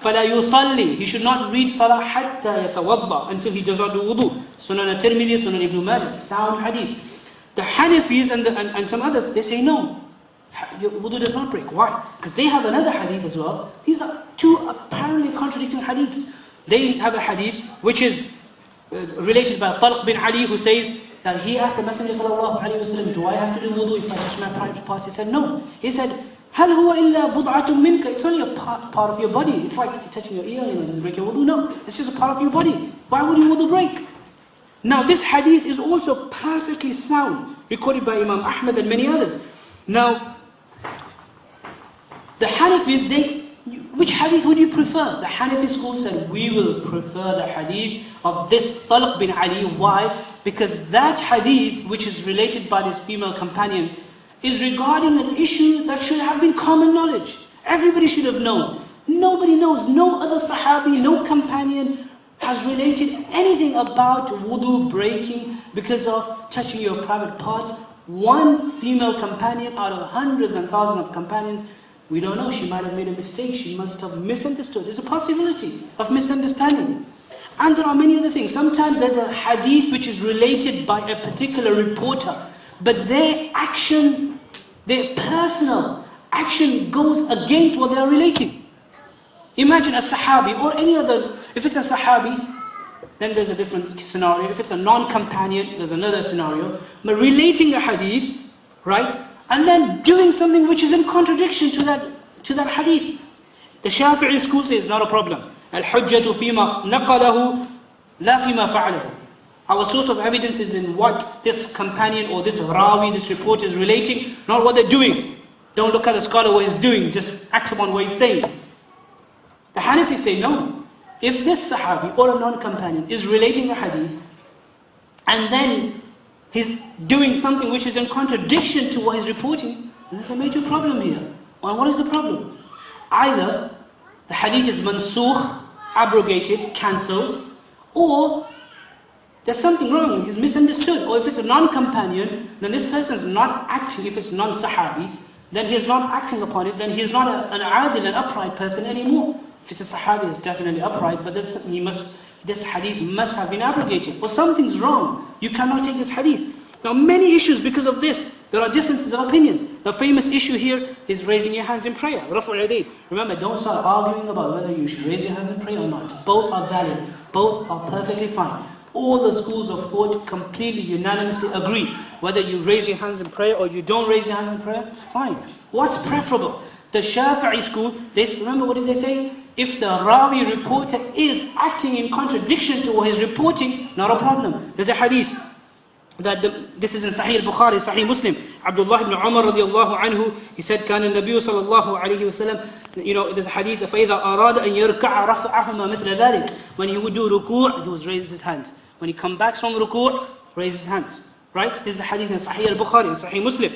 فَلَا يُصَلِّي He should not read salah حَتَّى يَتَوَضَّى Until he does not do wudu. Sunan al-Tirmidhi, Sunan Ibn Majah, sound hadith. The Hanafis and some others, they say no. Your wudu does not break. Why? Because they have another hadith as well. These are two apparently contradicting hadiths. They have a hadith which is related by Talq bin Ali, who says that he asked the Messenger sallallahu alaihi wasallam, do I have to do wudu if I touch my private parts? He said no. He said, هل هو إلا بضعة منك? It's only a part of your body. It's like touching your ear, does it break your wudu? No, it's just a part of your body. Why would your wudu break? Now this hadith is also perfectly sound, recorded by Imam Ahmad and many others. Now, the Hanafis, which hadith would you prefer? The Hanafi school said, we will prefer the hadith of this Talq bin Ali. Why? Because that hadith, which is related by this female companion, is regarding an issue that should have been common knowledge. Everybody should have known. Nobody knows. No other Sahabi, no companion has related anything about wudu breaking because of touching your private parts. One female companion out of hundreds and thousands of companions, we don't know, she might have made a mistake, she must have misunderstood. There's a possibility of misunderstanding. And there are many other things. Sometimes there's a hadith which is related by a particular reporter, but their action, their personal action goes against what they are relating. Imagine a Sahabi or any other, if it's a Sahabi, then there's a different scenario. If it's a non-companion, there's another scenario. But relating a hadith, right? And then doing something which is in contradiction to that hadith. The Shafi'i school says, not a problem. Al-hujjatu fima naqalahu la fima fa'alahu. Our source of evidence is in what this companion or this rawi, this report is relating, not what they're doing. Don't look at the scholar what he's doing, just act upon what he's saying. The Hanafis say no. If this Sahabi or a non-companion is relating a hadith, and then he's doing something which is in contradiction to what he's reporting, then there's a major problem here. Well, what is the problem? Either the hadith is mansukh, abrogated, cancelled, or there's something wrong, he's misunderstood. Or if it's a non-companion, then this person is not acting, if it's non-Sahabi, then he's not acting upon it, then he's not an adil, an upright person anymore. If it's a Sahabi, it's definitely upright, but this hadith must have been abrogated. Or something's wrong, you cannot take this hadith. Now many issues because of this, there are differences of opinion. The famous issue here is raising your hands in prayer. Remember, don't start arguing about whether you should raise your hands in prayer or not. Both are valid, both are perfectly fine. All the schools of thought completely unanimously agree. Whether you raise your hands in prayer or you don't raise your hands in prayer, it's fine. What's preferable? The Shafi'i school, remember what did they say? If the Rawi reporter is acting in contradiction to what he's reporting, not a problem. There's a hadith that this is in Sahih al-Bukhari, Sahih Muslim. Abdullah ibn Umar radiallahu anhu, he said, كان النبي صلى الله عليه وسلم, there's a hadith, فإذا أراد أن يركع رفعهما مثل ذلك. When he would do ruku', he would raise his hands. When he comes back from ruku', raise his hands. Right? This is a hadith in Sahih al-Bukhari, in Sahih Muslim.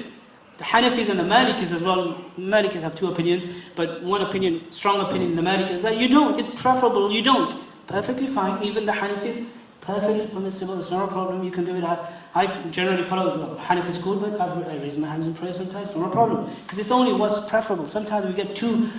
The Hanafis and the Malikis as well, Malikis have two opinions, but one opinion, strong opinion in the Malikis is that you don't, it's preferable, you don't. Perfectly fine, even the Hanafis, perfectly permissible, it's not a problem, you can do it. I generally follow Hanafi school, but I raise my hands in prayer sometimes, not a problem. Because it's only what's preferable. Sometimes we get too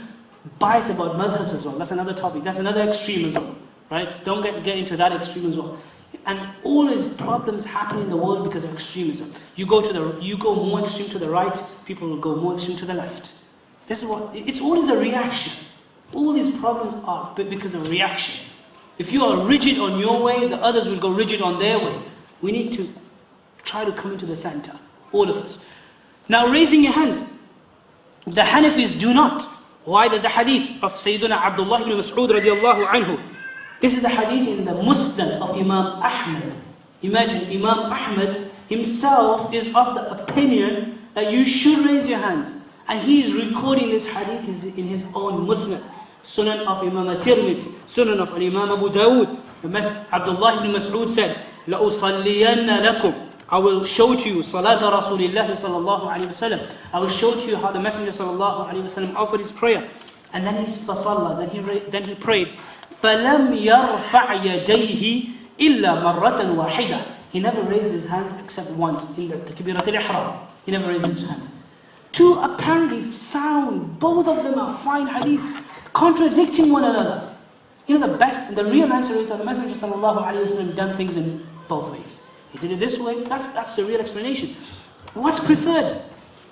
biased about madhabs as well, that's another topic, that's another extreme as well. Right? Don't get into that extreme as well. And all these problems happen in the world because of extremism. You go more extreme to the right, people will go more extreme to the left. This is what it's always a reaction. All these problems are because of reaction. If you are rigid on your way, the others will go rigid on their way. We need to try to come into the center, all of us. Now raising your hands, the Hanafis do not. Why? There's a hadith of Sayyidina Abdullah ibn Mas'ud radiallahu anhu. This is a hadith in the Musnad of Imam Ahmad. Imagine Imam Ahmad himself is of the opinion that you should raise your hands. And he is recording this hadith in his own Musnad. Sunan of Imam al-Tirmidhi, Sunan of Imam Abu Dawud. Abdullah ibn Mas'ud said, لَأُصَلِّيَنَّ لَكُمْ I will show to you Salat Rasulillah sallallahu alayhi wa sallam. I will show to you how the Messenger sallallahu alayhi wa sallam offered his prayer. And then he fasalla, then he prayed. فَلَمْ يَرْفَعْ يَدَيْهِ إِلَّا مَرَّةً وَاحِدًا He never raised his hands except once in the Takbirat al-Ihram. He never raised his hands. Two apparently sound, both of them are fine hadith. contradicting one another. The best, the real answer is that the Messenger sallallahu alaihi wasallam done things in both ways. He did it this way, that's the real explanation. What's preferred?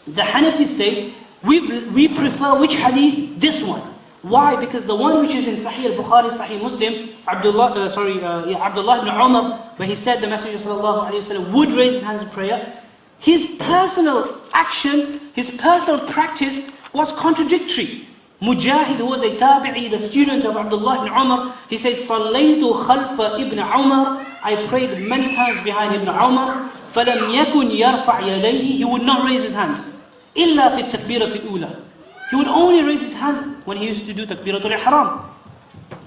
The Hanafis say, we prefer which hadith? This one. Why? Because the one which is in Sahih al-Bukhari, Sahih Muslim, Abdullah ibn Umar, where he said the Messenger sallallahu alaihi wasallam would raise his hands in prayer, his personal action, his personal practice was contradictory. Mujahid, who was a tabi'i, the student of Abdullah ibn Umar, he says, صَلَّيْتُ خَلْفَ ibn Umar, I prayed many times behind Ibn Umar, فَلَمْ يَكُنْ يَرْفَعْ يَدَيْهِ, he would not raise his hands. إِلَّا فِي التَّكْبِيرَةِ الْأُولَى, he would only raise his hands when he used to do takbiratul ihram.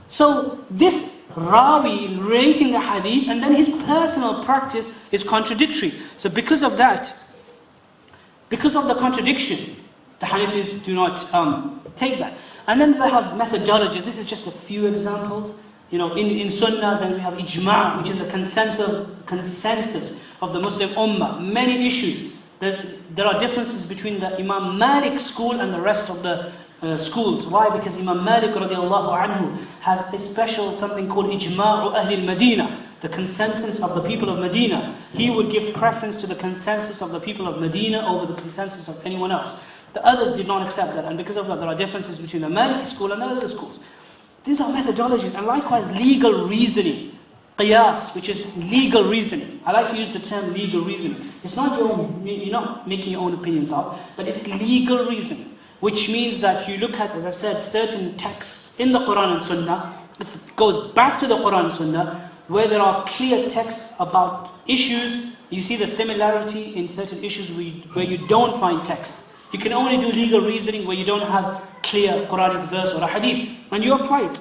So this Rawi rating the hadith and then his personal practice is contradictory. So because of that, because of the contradiction, the Hanafis do not take that. And then they have methodologies. This is just a few examples. In Sunnah, then we have ijma', which is a consensus of the Muslim Ummah. Many issues. There are differences between the Imam Malik school and the rest of the schools. Why? Because Imam Malik radiallahu anhu has a special something called ijma'u ahli al-Madina, the consensus of the people of Medina. He would give preference to the consensus of the people of Medina over the consensus of anyone else. The others did not accept that, and because of that there are differences between the Maliki school and the other schools. These are methodologies, and likewise legal reasoning. Qiyas, which is legal reasoning. I like to use the term legal reasoning. It's not you're not making your own opinions up, but it's legal reasoning, which means that you look at, as I said, certain texts in the Quran and Sunnah. It goes back to the Quran and Sunnah, where there are clear texts about issues. You see the similarity in certain issues where you don't find texts. You can only do legal reasoning where you don't have clear Quranic verse or a hadith, and you apply it.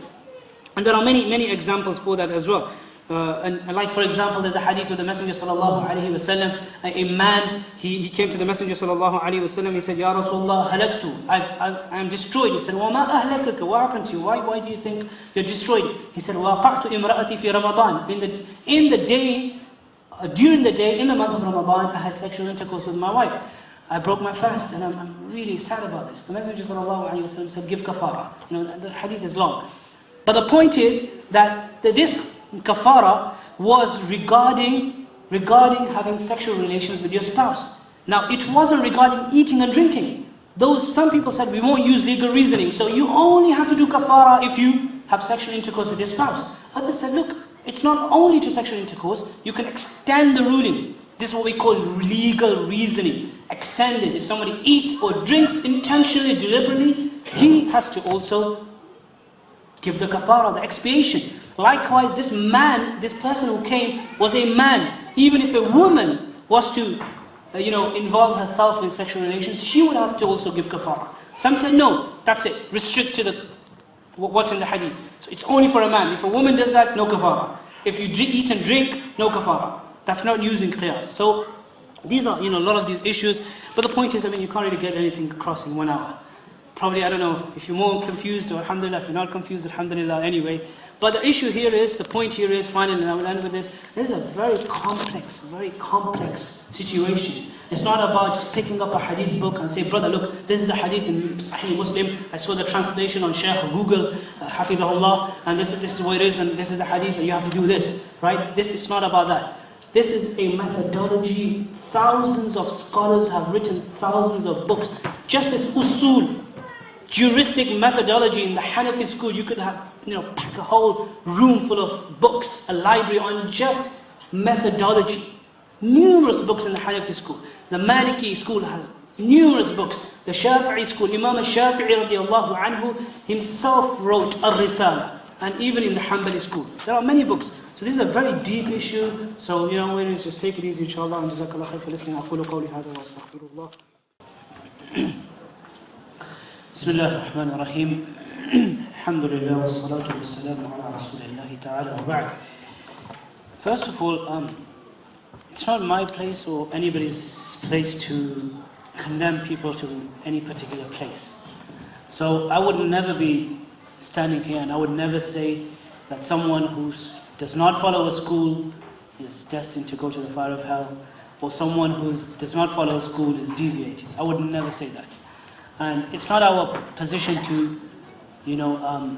And there are many examples for that as well. And like for example, there's a hadith with the Messenger sallallahu alaihi wasallam. A man, he came to the Messenger sallallahu alaihi wasallam. He said, "Ya Rasulullah, halaktu. I am destroyed." He said, "Wa ma ahlakaka? What happened to you? Why do you think you're destroyed?" He said, "Waqa'tu imra'ati fi Ramadan. During the day, in the month of Ramadan, I had sexual intercourse with my wife. I broke my fast, and I'm really sad about this." The Messenger sallallahu alaihi wasallam said, "Give kafara." The hadith is long, but the point is that this kafara was regarding having sexual relations with your spouse. Now, it wasn't regarding eating and drinking. Some people said we won't use legal reasoning, so you only have to do kafara if you have sexual intercourse with your spouse. Others said, look, it's not only to sexual intercourse, you can extend the ruling. This is what we call legal reasoning. Extended. If somebody eats or drinks intentionally, deliberately, he has to also give the kafara, the expiation. Likewise, this person who came was a man. Even if a woman was to involve herself in sexual relations, she would have to also give kafara. Some said, no, that's it. Restrict to what's in the hadith. So it's only for a man. If a woman does that, no kafara. If you eat and drink, no kafara. That's not using qiyas. So these are, a lot of these issues. But the point is, you can't really get anything across in 1 hour. Probably, I don't know, if you're more confused, or alhamdulillah, if you're not confused, alhamdulillah, anyway. But the issue here is, the point here is, finally, and I will end with this, this is a very complex situation. It's not about just picking up a hadith book and say, brother, look, this is the hadith in Sahih Muslim. I saw the translation on Shaykh Google, Hafidahullah, and this is what it is, and this is the hadith, and you have to do this, right? This is not about that. This is a methodology. Thousands of scholars have written thousands of books. Just this usul, juristic methodology in the Hanafi school, you could have, pack a whole room full of books, a library on just methodology. Numerous books in the Hanafi school. The Maliki school has numerous books. The Shafi'i school, Imam al-Shafi'i radiallahu anhu himself wrote al-Risala. And even in the Hanbali school, there are many books. So this is a very deep issue. So, we just take it easy, inshallah. And jazakallah khair for listening. أقول قولي هذا وأستغفر الله. بسم الله الرحمن الرحيم. الحمد لله والصلاة والسلام على رسول الله تعالى وبعد. First of all, it's not my place or anybody's place to condemn people to any particular place. So I would never be standing here and I would never say that someone who does not follow a school is destined to go to the fire of hell, or someone who does not follow a school is deviating. I would never say that. And it's not our position to you know,